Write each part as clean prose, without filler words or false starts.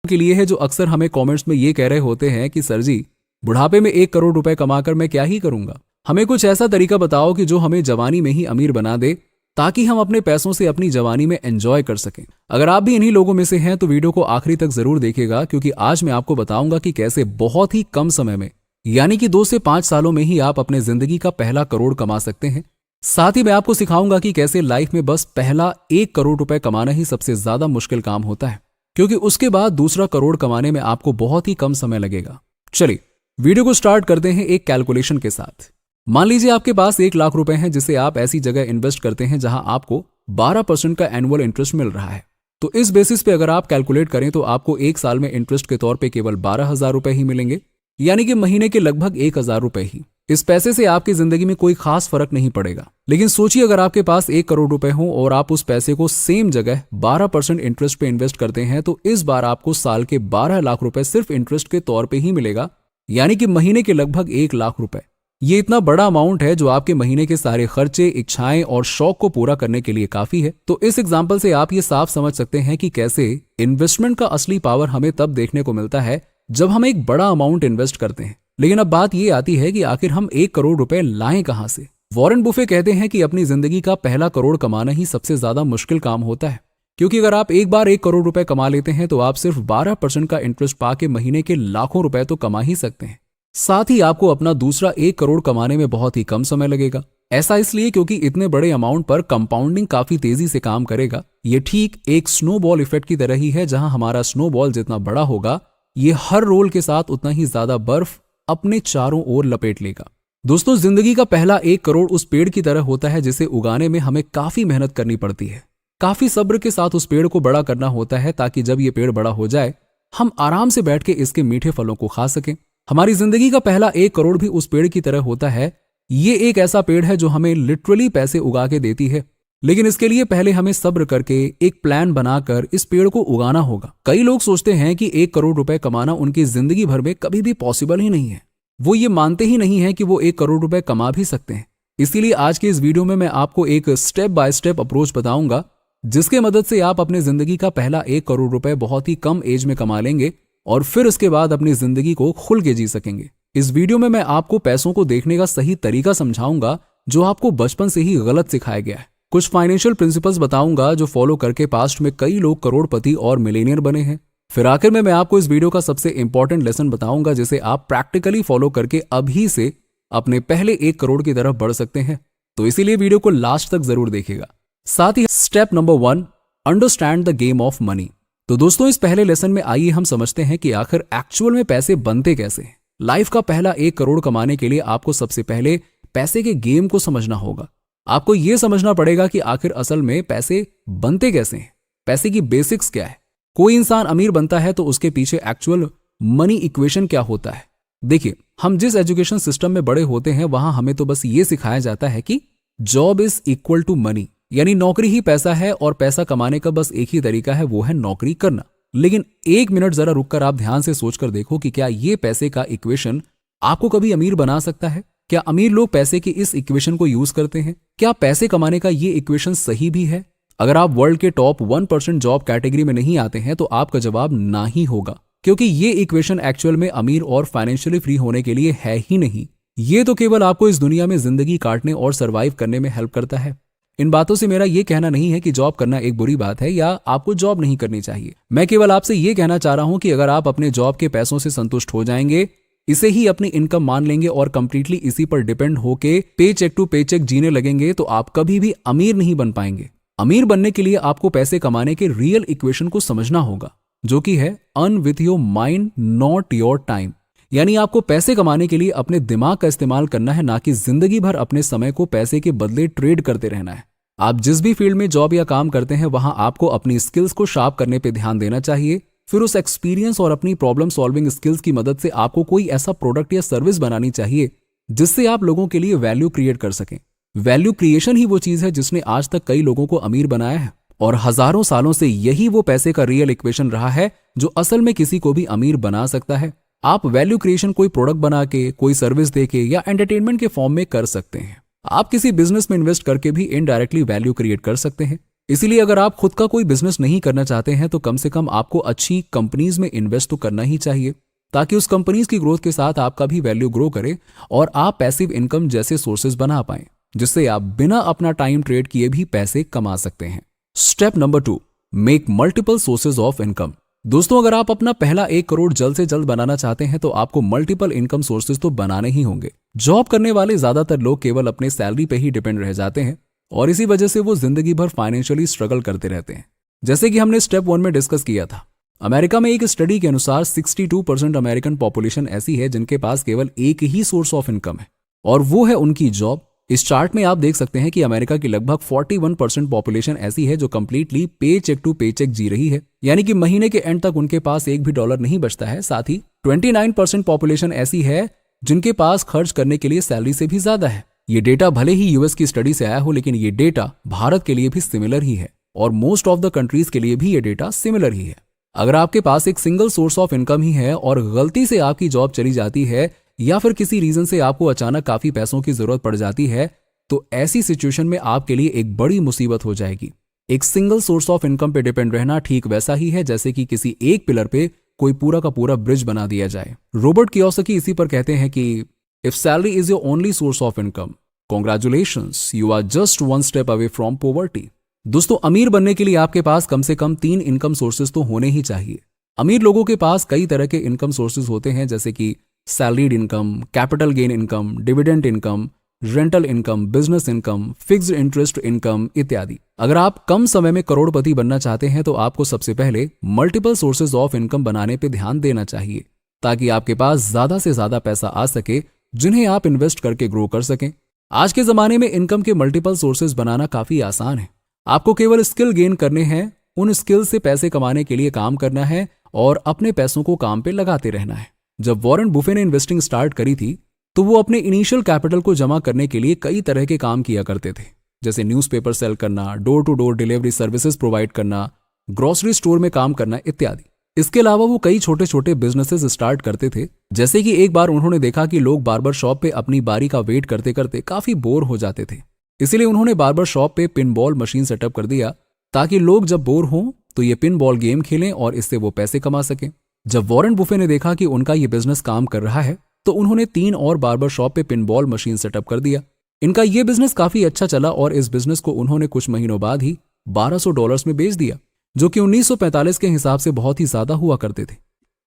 के लिए है जो अक्सर हमें कमेंट्स में ये कह रहे होते हैं कि सर जी, बुढ़ापे में 1 करोड़ रुपए कमाकर मैं क्या ही करूंगा। हमें कुछ ऐसा तरीका बताओ कि जो हमें जवानी में ही अमीर बना दे, ताकि हम अपने पैसों से अपनी जवानी में एंजॉय कर सकें। अगर आप भी इन्हीं लोगों में से हैं तो वीडियो को आखिरी तक जरूर देखिएगा, क्योंकि आज मैं आपको बताऊंगा कि कैसे बहुत ही कम समय में, यानी कि 2 से 5 सालों में ही आप अपने जिंदगी का पहला करोड़ कमा सकते हैं। साथ ही मैं आपको सिखाऊंगा कि कैसे लाइफ में बस पहला 1 करोड़ रुपए कमाना ही सबसे ज्यादा मुश्किल काम होता है, क्योंकि उसके बाद दूसरा करोड़ कमाने में आपको बहुत ही कम समय लगेगा। चलिए वीडियो को स्टार्ट करते हैं एक कैलकुलेशन के साथ। मान लीजिए आपके पास 1 लाख रुपए हैं, जिसे आप ऐसी जगह इन्वेस्ट करते हैं जहां आपको 12% का एनुअल इंटरेस्ट मिल रहा है। तो इस बेसिस पे अगर आप कैलकुलेट करें तो आपको 1 साल में इंटरेस्ट के तौर पे केवल 12,000 रुपए ही मिलेंगे, यानी कि महीने के लगभग 1,000 रुपए ही। इस पैसे से आपकी जिंदगी में कोई खास फर्क नहीं पड़ेगा। लेकिन सोचिए अगर आपके पास 1 करोड़ रुपए हो और आप उस पैसे को सेम जगह 12% इंटरेस्ट पे इन्वेस्ट करते हैं, तो इस बार आपको साल के 12 लाख रुपए सिर्फ इंटरेस्ट के तौर पे ही मिलेगा, यानी कि महीने के लगभग 1 लाख रुपए। ये इतना बड़ा अमाउंट है जो आपके महीने के सारे खर्चे, इच्छाएं और शौक को पूरा करने के लिए काफी है। तो इस एग्जाम्पल से आप ये साफ समझ सकते हैं कि कैसे इन्वेस्टमेंट का असली पावर हमें तब देखने को मिलता है जब हम एक बड़ा अमाउंट इन्वेस्ट करते हैं। लेकिन अब बात ये आती है कि आखिर हम 1 करोड़ रुपए लाएं कहां से। वॉरेन बुफे कहते हैं कि अपनी जिंदगी का पहला करोड़ कमाना ही सबसे ज्यादा मुश्किल काम होता है, क्योंकि अगर आप एक बार 1 करोड़ रुपए कमा लेते हैं तो आप सिर्फ 12% का इंटरेस्ट पाके महीने के लाखों रुपए तो कमा ही सकते हैं। साथ ही आपको अपना दूसरा 1 करोड़ कमाने में बहुत ही कम समय लगेगा। ऐसा इसलिए क्योंकि इतने बड़े अमाउंट पर कंपाउंडिंग काफी तेजी से काम करेगा। ये ठीक एक स्नोबॉल इफेक्ट की तरह ही है, जहां हमारा स्नोबॉल जितना बड़ा होगा, ये हर रोल के साथ उतना ही ज्यादा बर्फ अपने चारों ओर लपेट लेगा। दोस्तों, जिंदगी का पहला 1 करोड़ उस पेड़ की तरह होता है जिसे उगाने में हमें काफी मेहनत करनी पड़ती है। काफी सब्र के साथ उस पेड़ को बड़ा करना होता है, ताकि जब ये पेड़ बड़ा हो जाए हम आराम से बैठ के इसके मीठे फलों को खा सकें। हमारी जिंदगी का पहला 1 करोड़ भी उस पेड़ की तरह होता है। ये एक ऐसा पेड़ है जो हमें लिटरली पैसे उगा के देती है, लेकिन इसके लिए पहले हमें सब्र करके एक प्लान बनाकर इस पेड़ को उगाना होगा। कई लोग सोचते हैं कि 1 करोड़ रुपए कमाना उनकी जिंदगी भर में कभी भी पॉसिबल ही नहीं है। वो ये मानते ही नहीं है कि वो 1 करोड़ रुपए कमा भी सकते हैं। इसीलिए आज के इस वीडियो में मैं आपको एक स्टेप बाय स्टेप अप्रोच बताऊंगा, जिसके मदद से आप अपने जिंदगी का पहला 1 करोड़ रुपए बहुत ही कम एज में कमा लेंगे और फिर उसके बाद अपनी जिंदगी को खुल के जी सकेंगे। इस वीडियो में मैं आपको पैसों को देखने का सही तरीका समझाऊंगा, जो आपको बचपन से ही गलत सिखाया गया है। कुछ फाइनेंशियल प्रिंसिपल्स बताऊंगा जो फॉलो करके पास्ट में कई लोग करोड़पति और मिलेनियर बने हैं। फिर आखिर में मैं आपको इस वीडियो का सबसे इंपॉर्टेंट लेसन बताऊंगा, जिसे आप प्रैक्टिकली फॉलो करके अभी से अपने पहले 1 करोड़ की तरफ बढ़ सकते हैं। तो इसीलिए वीडियो को लास्ट तक जरूर देखिएगा। साथ ही step number 1, understand the game of money. तो दोस्तों, इस पहले लेसन में आइए हम समझते हैं कि आखिर एक्चुअल में पैसे बनते कैसे हैं। लाइफ का पहला 1 करोड़ कमाने के लिए आपको सबसे पहले पैसे के गेम को समझना होगा। आपको यह समझना पड़ेगा कि आखिर असल में पैसे बनते कैसे हैं, पैसे की बेसिक्स क्या है। कोई इंसान अमीर बनता है तो उसके पीछे एक्चुअल मनी इक्वेशन क्या होता है। देखिए, हम जिस एजुकेशन सिस्टम में बड़े होते हैं वहां हमें तो बस ये सिखाया जाता है कि job is equal to money, यानी नौकरी ही पैसा है और पैसा कमाने का बस एक ही तरीका है, वो है नौकरी करना। लेकिन 1 मिनट जरा रुककर आप ध्यान से सोचकर देखो कि क्या ये पैसे का इक्वेशन आपको कभी अमीर बना सकता है। क्या अमीर लोग पैसे की इस इक्वेशन को यूज करते हैं? क्या पैसे कमाने का ये इक्वेशन सही भी है? अगर आप वर्ल्ड के टॉप 1% जॉब कैटेगरी में नहीं आते हैं तो आपका जवाब ना ही होगा, क्योंकि ये इक्वेशन एक्चुअल में अमीर और फाइनेंशियली फ्री होने के लिए है ही नहीं। ये तो केवल आपको इस दुनिया में जिंदगी काटने और सरवाइव करने में हेल्प करता है। इन बातों से मेरा ये कहना नहीं है कि जॉब करना एक बुरी बात है या आपको जॉब नहीं करनी चाहिए। मैं केवल आपसे ये कहना चाह रहा हूं कि अगर आप अपने जॉब के पैसों से संतुष्ट हो जाएंगे, इसे ही अपनी इनकम मान लेंगे और कंप्लीटली इसी पर डिपेंड होके पे चेक टू पे चेक जीने लगेंगे, तो आप कभी भी अमीर नहीं बन पाएंगे। अमीर बनने के लिए आपको पैसे कमाने के रियल इक्वेशन को समझना होगा, जो कि है earn with your mind not your time. यानी आपको पैसे कमाने के लिए अपने दिमाग का इस्तेमाल करना है, ना कि जिंदगी भर अपने समय को पैसे के बदले ट्रेड करते रहना है। आप जिस भी फील्ड में जॉब या काम करते हैं वहां आपको अपनी स्किल्स को शार्प करने पे ध्यान देना चाहिए। फिर उस एक्सपीरियंस और अपनी प्रॉब्लम सॉल्विंग स्किल्स की मदद से आपको कोई ऐसा प्रोडक्ट या सर्विस बनानी चाहिए जिससे आप लोगों के लिए वैल्यू क्रिएट कर सकें। वैल्यू क्रिएशन ही वो चीज है जिसने आज तक कई लोगों को अमीर बनाया है, और हजारों सालों से यही वो पैसे का रियल इक्वेशन रहा है जो असल में किसी को भी अमीर बना सकता है। आप वैल्यू क्रिएशन कोई प्रोडक्ट बना के, कोई सर्विस देके या एंटरटेनमेंट के फॉर्म में कर सकते हैं। आप किसी बिजनेस में इन्वेस्ट करके भी इनडायरेक्टली वैल्यू क्रिएट कर सकते हैं। इसीलिए अगर आप खुद का कोई बिजनेस नहीं करना चाहते हैं तो कम से कम आपको अच्छी कंपनीज में इन्वेस्ट तो करना ही चाहिए, ताकि उस कंपनीज की ग्रोथ के साथ आपका भी वैल्यू ग्रो करे और आप पैसिव इनकम जैसे सोर्सेज बना पाएं, जिससे आप बिना अपना टाइम ट्रेड किए भी पैसे कमा सकते हैं। Step number 2, make multiple sources of income. दोस्तों, अगर आप अपना पहला 1 करोड़ जल्द से जल्द बनाना चाहते हैं तो आपको मल्टीपल इनकम सोर्सेज तो बनाने ही होंगे। जॉब करने वाले ज्यादातर लोग केवल अपने सैलरी पे ही डिपेंड रह जाते हैं और इसी वजह से वो जिंदगी भर फाइनेंशियली स्ट्रगल करते रहते हैं। जैसे कि हमने स्टेप 1 में डिस्कस किया था, अमेरिका में एक स्टडी के अनुसार 62% अमेरिकन पॉपुलेशन ऐसी है जिनके पास केवल एक ही सोर्स ऑफ इनकम है और वो है उनकी जॉब। इस चार्ट में आप देख सकते हैं कि अमेरिका की लगभग 41% पॉपुलेशन ऐसी है जो कंप्लीटली पे चेक टू पे चेक जी रही है, यानी कि महीने के एंड तक उनके पास एक भी डॉलर नहीं बचता है। साथ ही 29% पॉपुलेशन ऐसी है जिनके पास खर्च करने के लिए सैलरी से भी ज्यादा है। ये डेटा भले ही यूएस की स्टडी से आया हो, लेकिन ये डेटा भारत के लिए भी सिमिलर ही है और मोस्ट ऑफ द कंट्रीज के लिए भी ये डेटा सिमिलर ही है। अगर आपके पास एक सिंगल सोर्स ऑफ इनकम ही है और गलती से आपकी जॉब चली जाती है या फिर किसी रीजन से आपको अचानक काफी पैसों की जरूरत पड़ जाती है, तो ऐसी सिचुएशन में आपके लिए एक बड़ी मुसीबत हो जाएगी। एक सिंगल सोर्स ऑफ इनकम पे डिपेंड रहना ठीक वैसा ही है जैसे कि किसी एक पिलर पे कोई पूरा का पूरा ब्रिज बना दिया जाए। रॉबर्ट कियोसाकी इसी पर कहते हैं कि if salary is your only source of income, congratulations, you are just one step away from poverty. दोस्तों, अमीर बनने के लिए आपके पास कम से कम 3 इनकम सोर्सेज तो होने ही चाहिए। अमीर लोगों के पास कई तरह के इनकम सोर्सेज होते हैं, जैसे कि salaried income, capital gain income, dividend income, rental income, business income, fixed interest income इत्यादि। अगर आप कम समय में करोड़पति बनना चाहते हैं तो आपको सबसे पहले मल्टीपल सोर्सेज ऑफ इनकम बनाने पर ध्यान देना चाहिए, ताकि आपके पास ज्यादा से ज्यादा पैसा आ सके जिन्हें आप इन्वेस्ट करके ग्रो कर सकें। आज के जमाने में इनकम के मल्टीपल सोर्सेज बनाना काफी आसान है। आपको केवल स्किल गेन करने हैं, उन स्किल से पैसे कमाने के लिए काम करना है और अपने पैसों को काम पे लगाते रहना है। जब वॉरेन बुफे ने इन्वेस्टिंग स्टार्ट करी थी तो वो अपने इनिशियल कैपिटल को जमा करने के लिए कई तरह के काम किया करते थे, जैसे न्यूज़पेपर सेल करना, door to door delivery services provide करना, ग्रोसरी स्टोर में काम करना इत्यादि। इसके अलावा वो कई छोटे छोटे बिजनेसेस स्टार्ट करते थे, जैसे कि एक बार उन्होंने देखा कि लोग बार्बर शॉप पे अपनी बारी का वेट करते करते काफी बोर हो जाते थे। इसीलिए उन्होंने बार्बर शॉप पे पिन बॉल मशीन सेटअप कर दिया, ताकि लोग जब बोर हों तो ये पिन बॉल गेम खेलें और इससे वो पैसे कमा सकें। जब वॉरेन बुफे ने देखा कि उनका ये बिजनेस काम कर रहा है तो उन्होंने 3 और बार्बर शॉप पे पिन बॉल मशीन सेटअप कर दिया। इनका ये बिजनेस काफी अच्छा चला और इस बिजनेस को उन्होंने कुछ महीनों बाद ही $1200 में बेच दिया, जो कि 1945 के हिसाब से बहुत ही ज्यादा हुआ करते थे।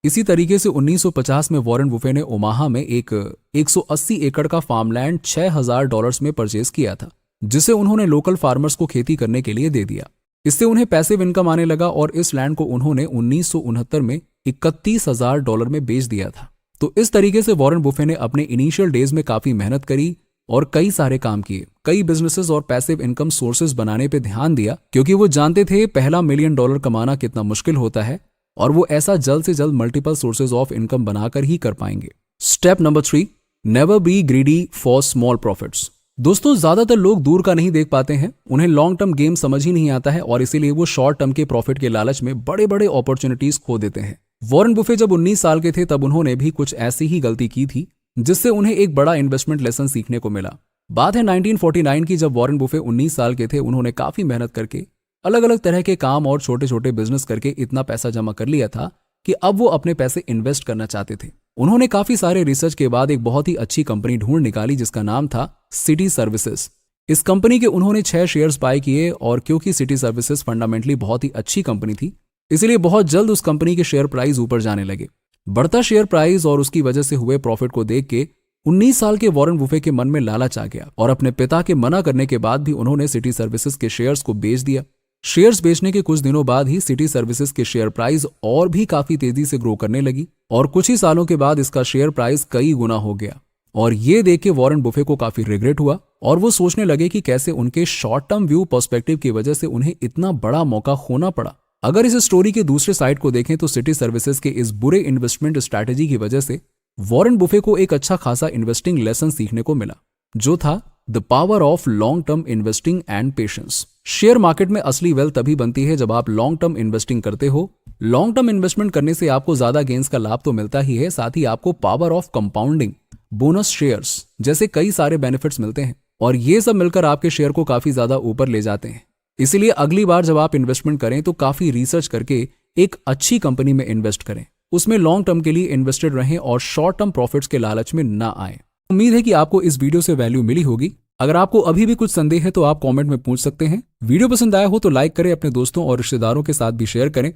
इसी तरीके से 1950 में वॉरेन बुफे ने ओमाहा में एक 180 एकड़ का फार्मलैंड $6000 में परचेज किया था, जिसे उन्होंने लोकल फार्मर्स को खेती करने के लिए दे दिया। इससे उन्हें पैसिव इनकम आने लगा और इस लैंड को उन्होंने 1969 में $31000 में बेच दिया था। तो इस तरीके से वॉरेन बुफे ने अपने इनिशियल डेज में काफी मेहनत करी और कई सारे काम किए, कई बिजनेसेस और पैसिव इनकम सोर्सेज बनाने पे ध्यान दिया, क्योंकि वो जानते थे पहला $1 मिलियन कमाना कितना मुश्किल होता है और वो ऐसा जल्द से जल्द मल्टीपल सोर्सेज ऑफ इनकम बनाकर ही कर पाएंगे। Step number 3, never be greedy for small profits. दोस्तों, ज्यादातर लोग दूर का नहीं देख पाते हैं, उन्हें लॉन्ग टर्म गेम समझ ही नहीं आता है और इसीलिए वो शॉर्ट टर्म के प्रॉफिट के लालच में बड़े बड़े अपॉर्चुनिटीज खो देते हैं। वॉरेन बुफे जब 19 साल के थे तब उन्होंने भी कुछ ऐसी ही गलती की थी, जिससे उन्हें एक बड़ा इन्वेस्टमेंट लेसन सीखने को मिला। बात है 1949 की, जब वॉरेन बुफे 19 साल के थे। उन्होंने काफी मेहनत करके अलग अलग तरह के काम और छोटे छोटे बिजनेस करके इतना पैसा जमा कर लिया था कि अब वो अपने पैसे इन्वेस्ट करना चाहते थे। उन्होंने काफी सारे रिसर्च के बाद एक बहुत ही अच्छी कंपनी ढूंढ निकाली जिसका नाम था सिटी सर्विसेज। इस कंपनी के उन्होंने 6 शेयर्स बाय किए और क्योंकि सिटी सर्विसेज फंडामेंटली बहुत ही अच्छी कंपनी थी, इसलिए बहुत जल्द उस कंपनी के शेयर प्राइस ऊपर जाने लगे। बढ़ता शेयर प्राइस और उसकी वजह से हुए प्रॉफिट को देख के 19 साल के वॉरेन बुफे के मन में लालच आ गया और अपने पिता के मना करने के बाद भी उन्होंने सिटी सर्विसेज के शेयर्स को बेच दिया। शेयर्स बेचने के कुछ दिनों बाद ही सिटी सर्विसेज के शेयर प्राइस और भी काफी तेजी से ग्रो करने लगी और कुछ ही सालों के बाद इसका शेयर प्राइस कई गुना हो गया। और ये देख के वॉरेन बुफे को काफी रिग्रेट हुआ और वो सोचने लगे कि कैसे उनके शॉर्ट टर्म व्यू पर्सपेक्टिव की वजह से उन्हें इतना बड़ा मौका खोना पड़ा। अगर इस स्टोरी के दूसरे साइड को देखें तो सिटी सर्विसेज के इस बुरे इन्वेस्टमेंट स्ट्रैटेजी की वजह से वॉरेन बुफे को एक अच्छा खासा इन्वेस्टिंग लेसन सीखने को मिला, जो था the power of long term investing and patience. Share market में असली वेल्थ तभी बनती है जब आप लॉन्ग टर्म इन्वेस्टिंग करते हो। लॉन्ग टर्म इन्वेस्टमेंट करने से आपको ज्यादा गेन्स का लाभ तो मिलता ही है, साथ ही आपको power of compounding, bonus shares जैसे कई सारे बेनिफिट्स मिलते हैं और ये सब मिलकर आपके शेयर को काफी ज्यादा ऊपर ले जाते हैं। इसीलिए अगली बार जब आप इन्वेस्टमेंट करें तो काफी रिसर्च करके एक अच्छी कंपनी में इन्वेस्ट करें, उसमें लॉन्ग टर्म के लिए इन्वेस्टेड रहें और शॉर्ट टर्म प्रॉफिट्स के लालच में ना आए। उम्मीद है कि आपको इस वीडियो से वैल्यू मिली होगी। अगर आपको अभी भी कुछ संदेह है तो आप कमेंट में पूछ सकते हैं। वीडियो पसंद आया हो तो लाइक करें, अपने दोस्तों और रिश्तेदारों के साथ भी शेयर करें।